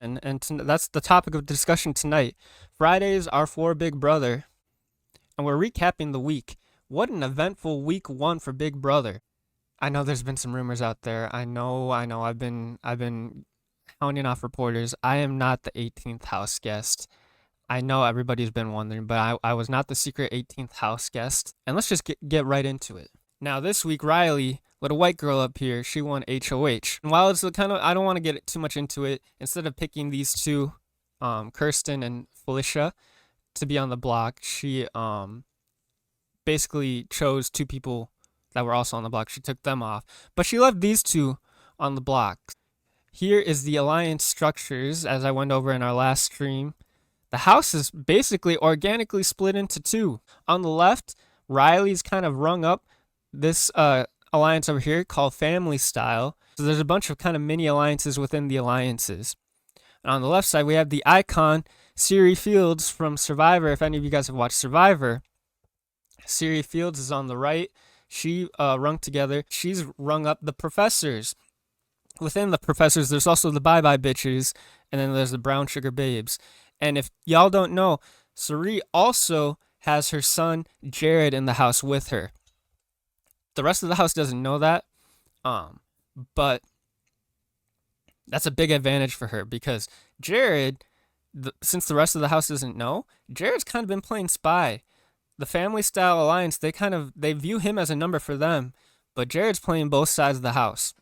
That's the topic of discussion tonight. Fridays are for Big Brother, and we're recapping the week. What an eventful week one for Big Brother. I know there's been some rumors out there. I know. I've been hounding off reporters. I am not the 18th house guest. I know everybody's been wondering, but I was not the secret 18th house guest. And let's just get right into it. Now, this week, Riley, little white girl up here, she won HOH. And while it's kind of, I don't want to get too much into it, instead of picking these two, Kirsten and Felicia, to be on the block, she basically chose two people that were also on the block. She took them off, but she left these two on the block. Here is the alliance structures as I went over in our last stream. The house is basically organically split into two. On the left, Riley's kind of rung up this alliance over here called Family Style. So there's a bunch of kind of mini alliances within the alliances. And on the left side, we have the icon Siri Fields from Survivor. If any of you guys have watched Survivor, Siri Fields is on the right. She rung together. She's rung up the professors. Within the professors, there's also the Bye Bye Bitches, and then there's the Brown Sugar Babes. And if y'all don't know, Siri also has her son Jared in the house with her. The rest of the house doesn't know that, but that's a big advantage for her because Jared, since the rest of the house doesn't know, Jared's kind of been playing spy. The Family Style Alliance, they view him as a number for them, but Jared's playing both sides of the house.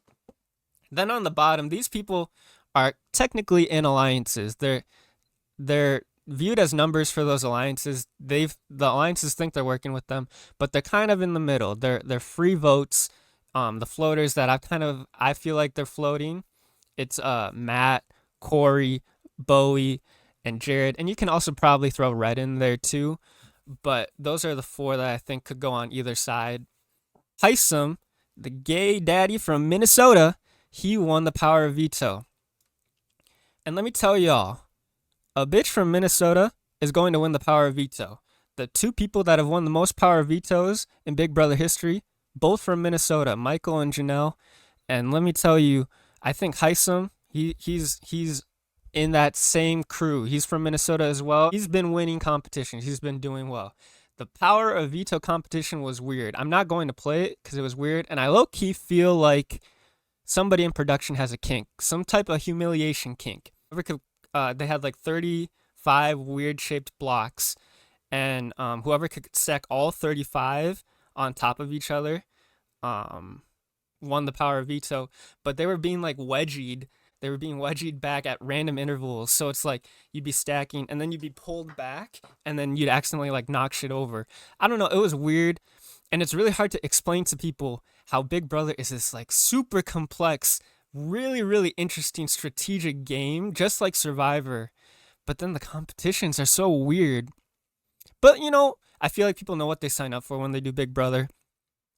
Then on the bottom, these people are technically in alliances. They're viewed as numbers for those alliances. The alliances think they're working with them, but they're kind of in the middle. They're free votes. The floaters that I feel like they're floating. It's Matt, Corey, Bowie, and Jared, and you can also probably throw Red in there too. But those are the four that I think could go on either side. Heisem, the gay daddy from Minnesota, he won the power of veto. And let me tell y'all, a bitch from Minnesota is going to win the power of veto. The two people that have won the most power of vetoes in Big Brother history, both from Minnesota, Michael and Janelle. And let me tell you, I think Heisem, he's in that same crew. He's from Minnesota as well. He's been winning competitions. He's been doing well. The power of veto competition was weird. I'm not going to play it because it was weird. And I low-key feel like somebody in production has a kink, some type of humiliation kink. They had like 35 weird shaped blocks, and whoever could stack all 35 on top of each other won the power of veto. But they were being like wedgied. They were being wedgied back at random intervals. So it's like you'd be stacking and then you'd be pulled back and then you'd accidentally like knock shit over. I don't know. It was weird. And it's really hard to explain to people how Big Brother is this like super complex, really, really interesting strategic game, just like Survivor. But then the competitions are so weird. But I feel like people know what they sign up for when they do Big Brother.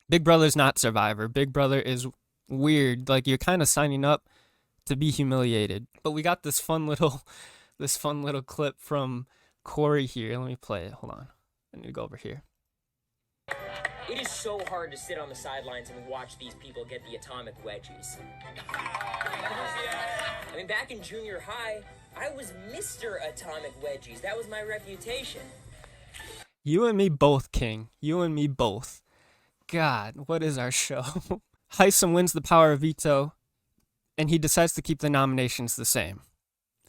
Big Brother's not Survivor. Big Brother is weird. Like you're kind of signing up to be humiliated. But we got this fun little clip from Corey here. Let me play it. Hold on. I need to go over here. It is so hard to sit on the sidelines and watch these people get the atomic wedgies. I mean, back in junior high, I was Mr. Atomic Wedgies. That was my reputation. You and me both, King. You and me both. God, what is our show? Heisem wins the power of veto, and he decides to keep the nominations the same.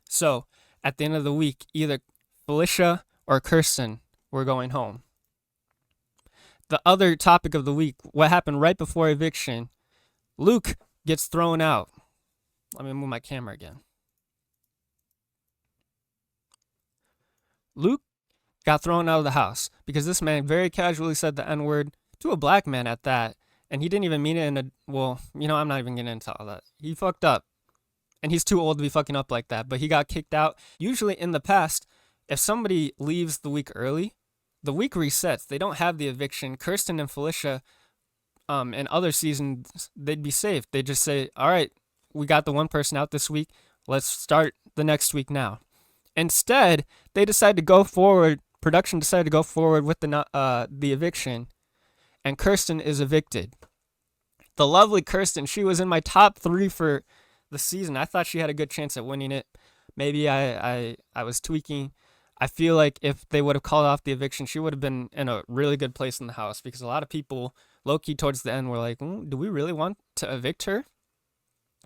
So, at the end of the week, either Felicia or Kirsten were going home. The other topic of the week, what happened right before eviction, Luke gets thrown out. Let me move my camera again. Luke got thrown out of the house because this man very casually said the N-word to a black man at that, and he didn't even mean it in I'm not even getting into all that. He fucked up, and he's too old to be fucking up like that, but he got kicked out. Usually in the past, if somebody leaves the week early, the week resets. They don't have the eviction. Kirsten and Felicia, in other seasons, they'd be safe. They'd just say, all right, we got the one person out this week. Let's start the next week now. Instead, they decided to go forward. Production decided to go forward with the eviction, and Kirsten is evicted. The lovely Kirsten, she was in my top 3 for the season. I thought she had a good chance at winning it, Maybe I was tweaking. I feel like if they would have called off the eviction, she would have been in a really good place in the house because a lot of people, low key towards the end, were like, do we really want to evict her?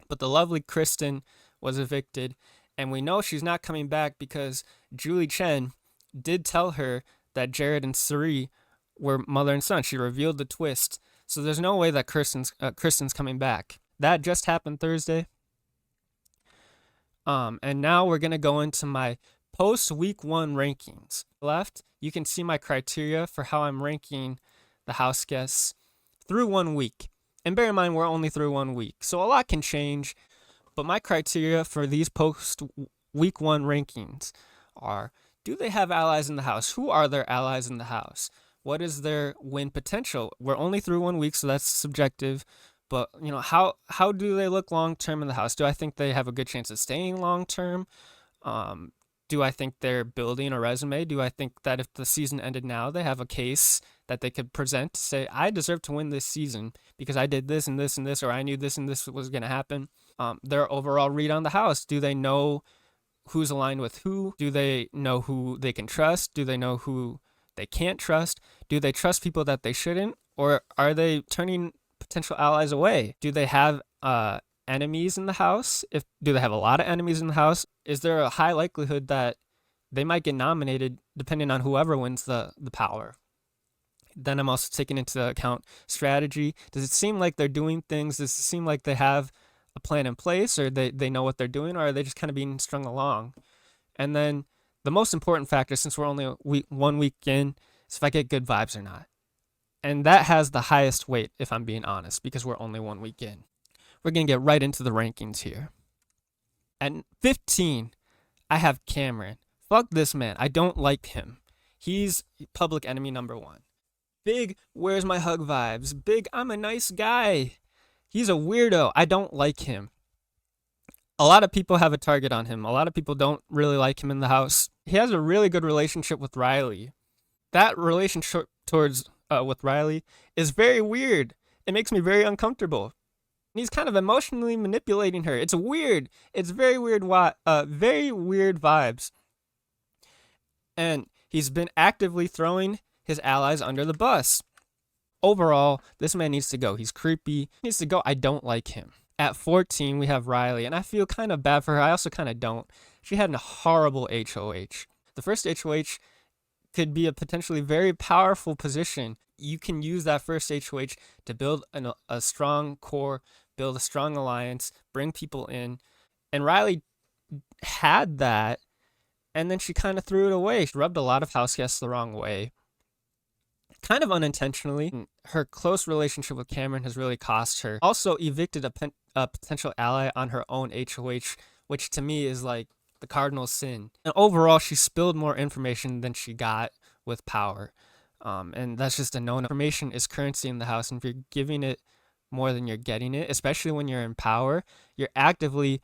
But the lovely Kristen was evicted, and we know she's not coming back because Julie Chen did tell her that Jared and Suri were mother and son. She revealed the twist, so there's no way that Kristen's coming back. That just happened Thursday. And now we're gonna go into my post week 1 rankings. Left, you can see my criteria for how I'm ranking the house guests through 1 week. And bear in mind, we're only through 1 week, so a lot can change. But my criteria for these post week 1 rankings are: do they have allies in the house? Who are their allies in the house? What is their win potential? We're only through 1 week, so that's subjective. But how do they look long term in the house? Do I think they have a good chance of staying long term? Um, do I think they're building a resume? Do I think that if the season ended now, they have a case that they could present to say, I deserve to win this season because I did this and this and this, or I knew this and this was going to happen? Their overall read on the house. Do they know who's aligned with who? Do they know who they can trust? Do they know who they can't trust? Do they trust people that they shouldn't? Or are they turning potential allies away? Do they have enemies in the house? Do they have a lot of enemies in the house? Is there a high likelihood that they might get nominated depending on whoever wins the power? Then I'm also taking into account strategy. Does it seem like they're doing things? Does it seem like they have a plan in place, or they know what they're doing, or are they just kind of being strung along? And then the most important factor, since we're only 1 week in, is if I get good vibes or not. And that has the highest weight, if I'm being honest, because we're only 1 week in. We're going to get right into the rankings here. At 15, I have Cameron. Fuck this man. I don't like him. He's public enemy number 1. Big, where's my hug vibes? Big, I'm a nice guy. He's a weirdo. I don't like him. A lot of people have a target on him. A lot of people don't really like him in the house. He has a really good relationship with Riley. That relationship with Riley is very weird. It makes me very uncomfortable. And he's kind of emotionally manipulating her. It's weird. It's very weird. Very weird vibes. And he's been actively throwing his allies under the bus. Overall, this man needs to go. He's creepy. He needs to go. I don't like him. At 14, we have Riley, and I feel kind of bad for her. I also kind of don't. She had a horrible HOH. The first HOH could be a potentially very powerful position. You can use that first HOH to build a strong core, build a strong alliance, bring people in. And Riley had that, and then she kind of threw it away. She rubbed a lot of house guests the wrong way, kind of unintentionally. Her close relationship with Cameron has really cost her. Also evicted a potential ally on her own HOH, which to me is like the cardinal sin. And overall, she spilled more information than she got with power. And that's just a known. Information is currency in the house, and if you're giving it more than you're getting it, especially when you're in power, you're actively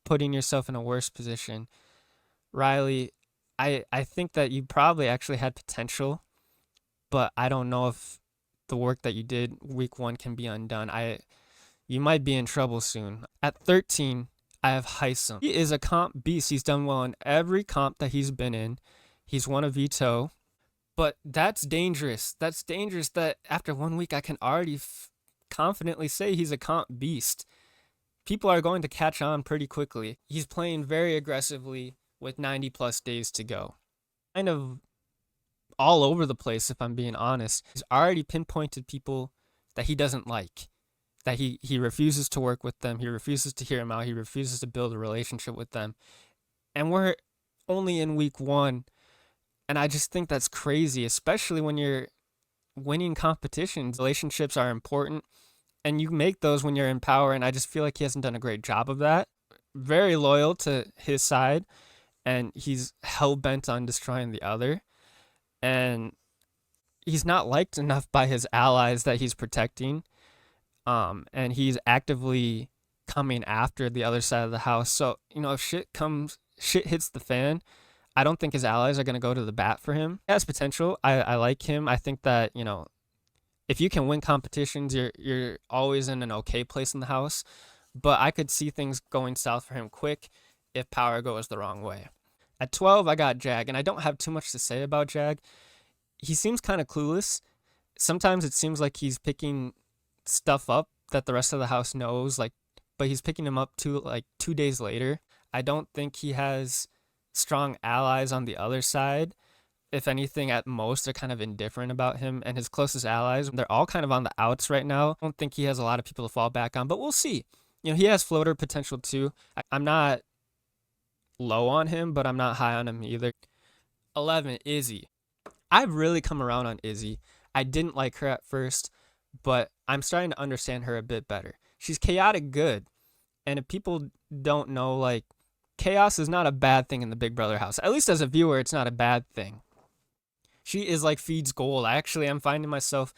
putting yourself in a worse position. Riley, I think that you probably actually had potential, but I don't know if the work that you did week 1 can be undone. You might be in trouble soon. At 13, I have Heisem. He is a comp beast. He's done well in every comp that he's been in. He's won a veto, but that's dangerous. That's dangerous that after 1 week, I can already confidently say he's a comp beast. People are going to catch on pretty quickly. He's playing very aggressively with 90 plus days to go. Kind of all over the place, if I'm being honest. He's already pinpointed people that he doesn't like, that he refuses to work with them, he refuses to hear them out, he refuses to build a relationship with them. And we're only in week 1, and I just think that's crazy, especially when you're winning competitions. Relationships are important, and you make those when you're in power, and I just feel like he hasn't done a great job of that. Very loyal to his side, and he's hell-bent on destroying the other. And he's not liked enough by his allies that he's protecting. And he's actively coming after the other side of the house. So, if shit hits the fan, I don't think his allies are going to go to the bat for him. He has potential. I like him. I think that, if you can win competitions, you're always in an okay place in the house. But I could see things going south for him quick if power goes the wrong way. At 12, I got Jag, and I don't have too much to say about Jag. He seems kind of clueless. Sometimes it seems like he's picking stuff up that the rest of the house knows, like, but he's picking them up like 2 days later. I don't think he has strong allies on the other side. If anything, at most, they're kind of indifferent about him. And his closest allies, they're all kind of on the outs right now. I don't think he has a lot of people to fall back on, but we'll see. He has floater potential too. I'm not low on him, but I'm not high on him either. 11, Izzy. I've really come around on Izzy. I didn't like her at first, but I'm starting to understand her a bit better. She's chaotic good. And if people don't know, like, chaos is not a bad thing in the Big Brother house. At least as a viewer, it's not a bad thing. She is like Feed's gold. I'm finding myself,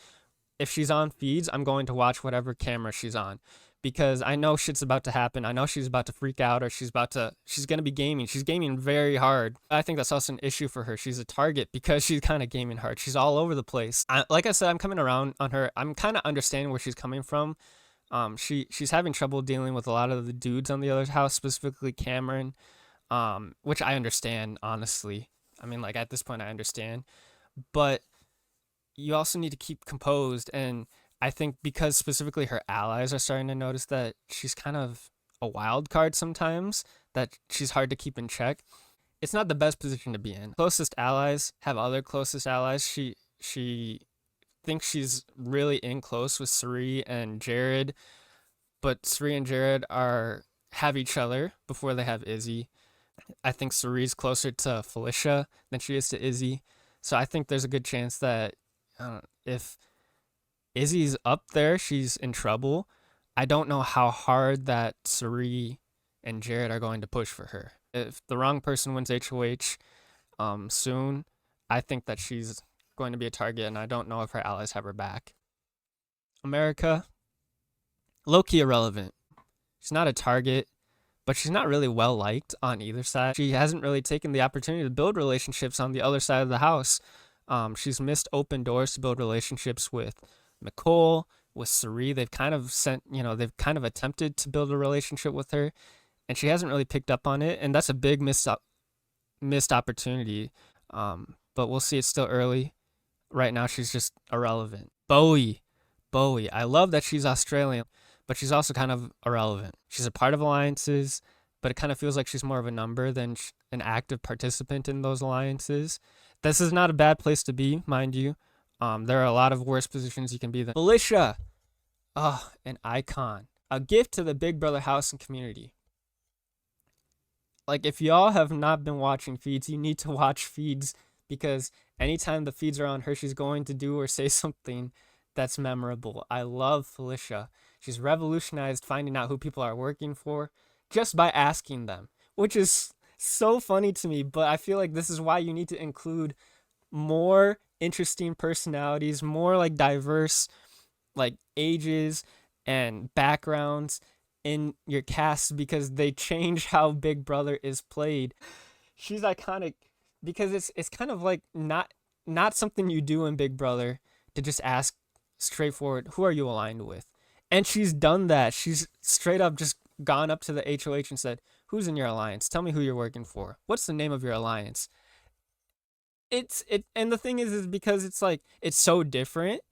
if she's on Feeds, I'm going to watch whatever camera she's on, because I know shit's about to happen. I know she's about to freak out, or she's going to be gaming. She's gaming very hard. I think that's also an issue for her. She's a target because she's kind of gaming hard. She's all over the place. Like I said, I'm coming around on her. I'm kind of understanding where she's coming from. She's having trouble dealing with a lot of the dudes on the other house, specifically Cameron, which I understand, honestly. I mean, like, at this point, I understand. But you also need to keep composed, and I think because specifically her allies are starting to notice that she's kind of a wild card sometimes, that she's hard to keep in check. It's not the best position to be in. Closest allies have other closest allies. She thinks she's really in close with Suri and Jared, but Suri and Jared have each other before they have Izzy. I think Suri's closer to Felicia than she is to Izzy. So I think there's a good chance that if Izzy's up there, she's in trouble. I don't know how hard that Suri and Jared are going to push for her. If the wrong person wins HOH soon, I think that she's going to be a target, and I don't know if her allies have her back. America, low-key irrelevant. She's not a target, but she's not really well liked on either side. She hasn't really taken the opportunity to build relationships on the other side of the house. She's missed open doors to build relationships with Nicole, with Suri. They've kind of attempted to build a relationship with her, and she hasn't really picked up on it, and that's a big missed opportunity. But we'll see. It's still early. Right now, she's just irrelevant. Bowie. I love that she's Australian, but she's also kind of irrelevant. She's a part of alliances, but it kind of feels like she's more of a number than an active participant in those alliances. This is not a bad place to be, mind you. There are a lot of worse positions you can be than. Felicia. Oh, an icon. A gift to the Big Brother house and community. Like, if y'all have not been watching feeds, you need to watch feeds, because anytime the feeds are on her, she's going to do or say something that's memorable. I love Felicia. She's revolutionized finding out who people are working for just by asking them, which is so funny to me. But I feel like this is why you need to include more interesting personalities, more like diverse like ages and backgrounds in your cast, because they change how Big Brother is played. She's iconic because it's kind of like not something you do in Big Brother to just ask straightforward, who are you aligned with? And she's done that. She's straight up just gone up to the HOH and said, who's in your alliance? Tell me who you're working for. What's the name of your alliance? And the thing is because it's like, it's so different,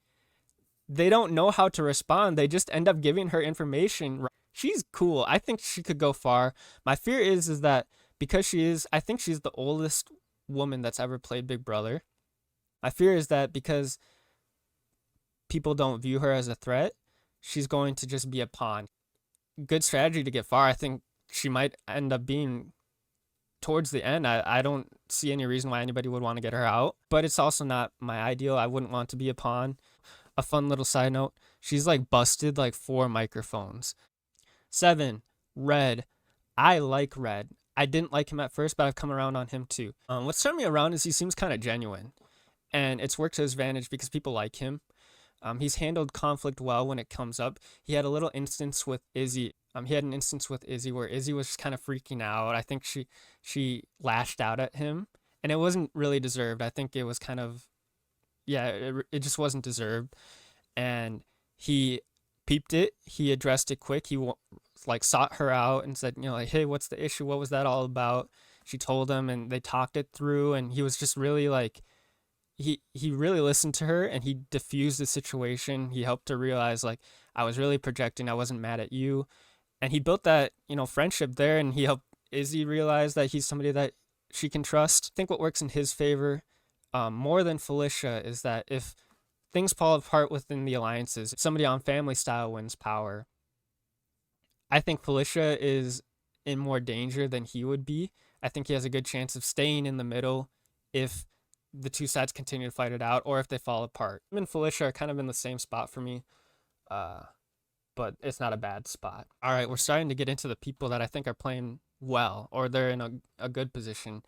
they don't know how to respond. They just end up giving her information. She's cool. I think she could go far. My fear is that because I think she's the oldest woman that's ever played Big Brother. My fear is that because people don't view her as a threat, she's going to just be a pawn. Good strategy to get far. I think she might end up being towards the end. I don't see any reason why anybody would want to get her out, but it's also not my ideal. I wouldn't want to be a pawn. A fun little side note, she's like busted like 4 microphones. 7, Red. I like Red. I didn't like him at first, but I've come around on him too. What's turned me around is he seems kind of genuine, and it's worked to his advantage because people like him. He's handled conflict well when it comes up. He had a little instance with Izzy. He had an instance with Izzy where Izzy was just kind of freaking out. I think she lashed out at him, and it wasn't really deserved. I think it was kind of, it just wasn't deserved. And he peeped it. He addressed it quick. like sought her out and said, like, hey, what's the issue? What was that all about? She told him, and they talked it through, and he was just really like he really listened to her, and he diffused the situation. He helped her realize, like, I was really projecting. I wasn't mad at you, and he built that friendship there, and he helped Izzy realize that he's somebody that she can trust. I think what works in his favor, more than Felicia, is that if things fall apart within the alliances, if somebody on family style wins power, I think Felicia is in more danger than he would be. I think he has a good chance of staying in the middle if the two sides continue to fight it out, or if they fall apart. Him and Felicia are kind of in the same spot for me, uh, but it's not a bad spot. All right, we're starting to get into the people that I think are playing well, or they're in a good position.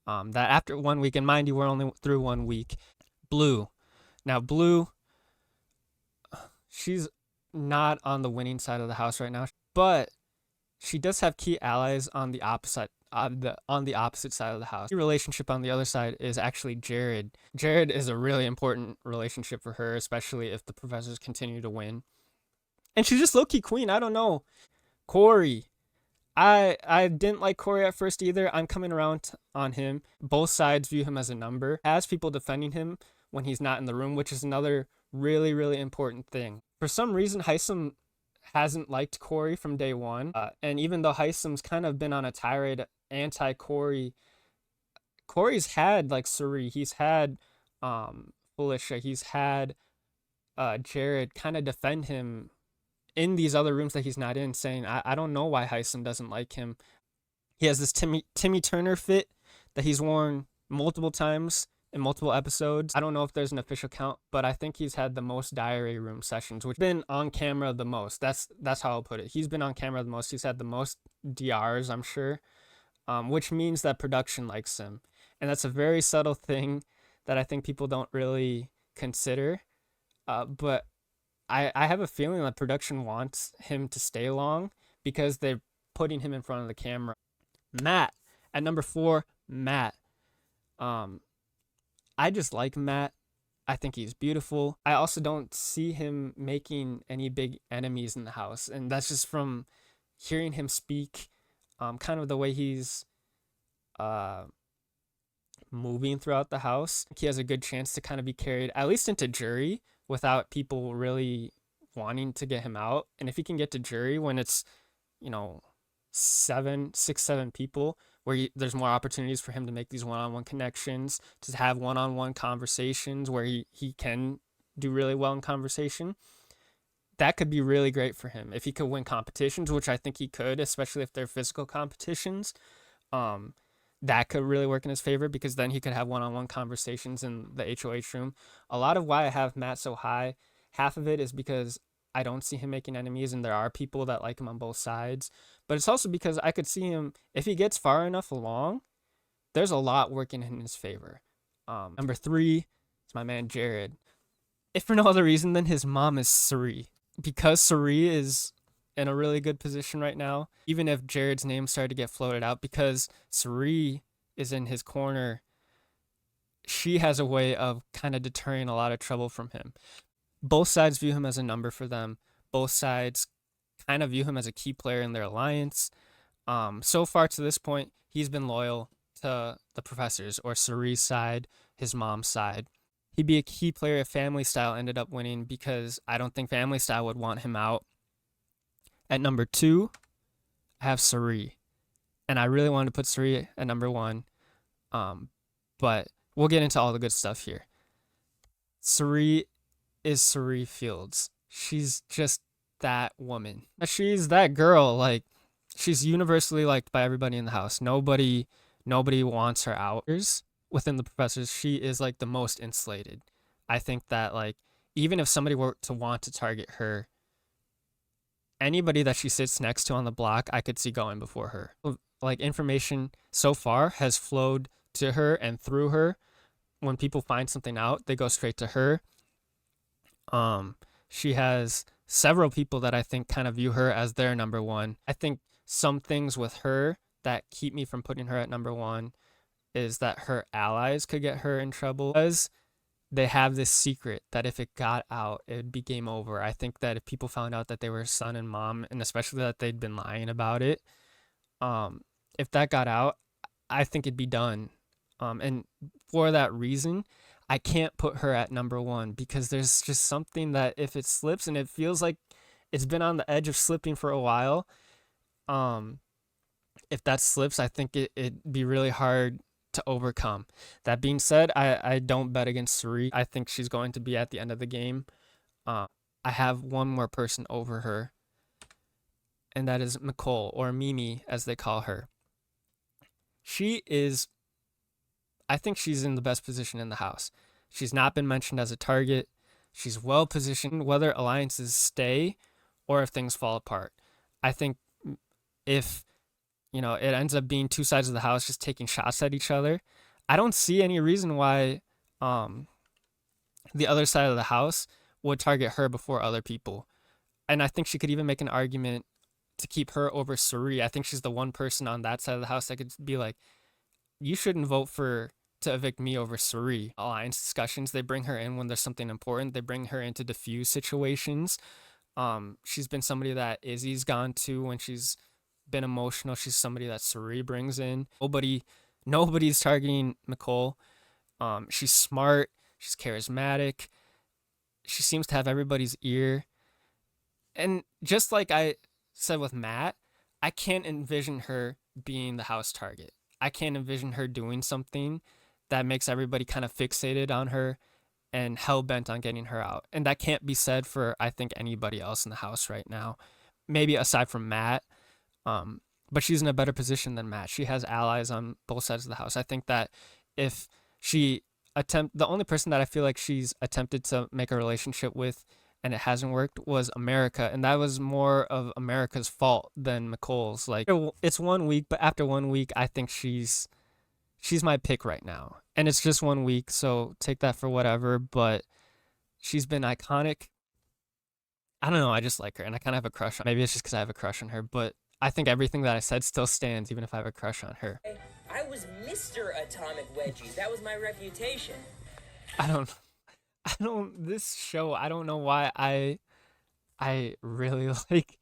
That after 1 week, and mind you, we're only through 1 week. Blue. Now, Blue, she's not on the winning side of the house right now, but she does have key allies on the opposite side of the house. The relationship on the other side is actually Jared. Jared is a really important relationship for her, especially if the professors continue to win. And she's just low-key queen. I don't know. Corey. I didn't like Corey at first either. I'm coming around on him. Both sides view him as a number. Has people defending him when he's not in the room, which is another really, really important thing. For some reason, Heisem hasn't liked Corey from day one. And even though Heisem's kind of been on a tirade anti-Corey, Corey's had like Suri, he's had Felicia, he's had Jared kind of defend him in these other rooms that he's not in, saying, I don't know why Heisem doesn't like him. He has this Timmy Turner fit that he's worn multiple times in multiple episodes. I don't know if there's an official count, but I think he's had the most diary room sessions, which been on camera the most. That's how I'll put it. He's been on camera the most. He's had the most DRs, I'm sure, which means that production likes him. And that's a very subtle thing that I think people don't really consider. But I have a feeling that production wants him to stay long because they're putting him in front of the camera. Matt at number 4. Matt. I just like Matt. I think he's beautiful. I also don't see him making any big enemies in the house, and that's just from hearing him speak, kind of the way he's moving throughout the house. He has a good chance to kind of be carried at least into jury without people really wanting to get him out. And if he can get to jury when it's, 7 people, where there's more opportunities for him to make these one-on-one connections, to have one-on-one conversations where he can do really well in conversation, that could be really great for him. If he could win competitions, which I think he could, especially if they're physical competitions, that could really work in his favor, because then he could have one-on-one conversations in the HOH room. A lot of why I have Matt so high, half of it is because I don't see him making enemies, and there are people that like him on both sides. But it's also because I could see him, if he gets far enough along, there's a lot working in his favor. Number 3 is my man Jared. If for no other reason than his mom is Suri. Because Suri is in a really good position right now, even if Jared's name started to get floated out, because Suri is in his corner, she has a way of kind of deterring a lot of trouble from him. Both sides view him as a number for them. Both sides kind of view him as a key player in their alliance. So far to this point, he's been loyal to the professors, or Suri's side, his mom's side. He'd be a key player if Family Style ended up winning, because I don't think Family Style would want him out. At number 2, I have Suri. And I really wanted to put Suri at number 1. But we'll get into all the good stuff here. Suri is Suri Fields. She's just that woman. She's that girl. Like, she's universally liked by everybody in the house. Nobody wants her out. Within the professors, she is like the most insulated. I think that, like, even if somebody were to want to target her, anybody that she sits next to on the block, I could see going before her. Like, information so far has flowed to her and through her. When people find something out, they go straight to her. She has several people that I think kind of view her as their number 1. I think some things with her that keep me from putting her at number 1 is that her allies could get her in trouble, because they have this secret that if it got out, it would be game over. I think that if people found out that they were son and mom, and especially that they'd been lying about it, um, if that got out, I think it'd be done. And for that reason, I can't put her at number one because there's just something that if it slips and it feels like it's been on the edge of slipping for a while, um, if that slips, I think it'd be really hard to overcome. That being said, I don't bet against Suri. I think she's going to be at the end of the game. I have one more person over her, and that is Nicole, or Mimi as they call her. She is, I think she's in the best position in the house. She's not been mentioned as a target. She's well positioned, whether alliances stay or if things fall apart. I think if it ends up being two sides of the house just taking shots at each other, I don't see any reason why the other side of the house would target her before other people. And I think she could even make an argument to keep her over Suri. I think she's the one person on that side of the house that could be like, you shouldn't vote to evict me over Suri. Alliance discussions, they bring her in when there's something important. They bring her in to diffuse situations. She's been somebody that Izzy's gone to when she's been emotional. She's somebody that Suri brings in. Nobody's targeting Nicole. She's smart. She's charismatic. She seems to have everybody's ear. And just like I said with Matt, I can't envision her being the house target. I can't envision her doing something that makes everybody kind of fixated on her and hell-bent on getting her out. And that can't be said for, I think, anybody else in the house right now. Maybe aside from Matt. But she's in a better position than Matt. She has allies on both sides of the house. I think that if the only person that I feel like she's attempted to make a relationship with and it hasn't worked was America. And that was more of America's fault than Nicole's. Like, it's 1 week, but after 1 week, I think she's my pick right now. And it's just 1 week, so take that for whatever. But she's been iconic. I don't know. I just like her, and I kind of have a crush on. Maybe it's just because I have a crush on her, but I think everything that I said still stands, even if I have a crush on her. I was Mr. Atomic Wedgies. That was my reputation. This show, I don't know why I really like.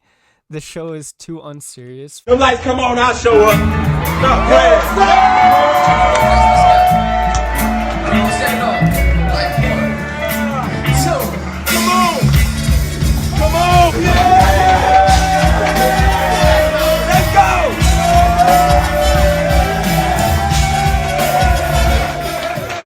The show is too unserious. The lights come on, I'll show up. Stop playing.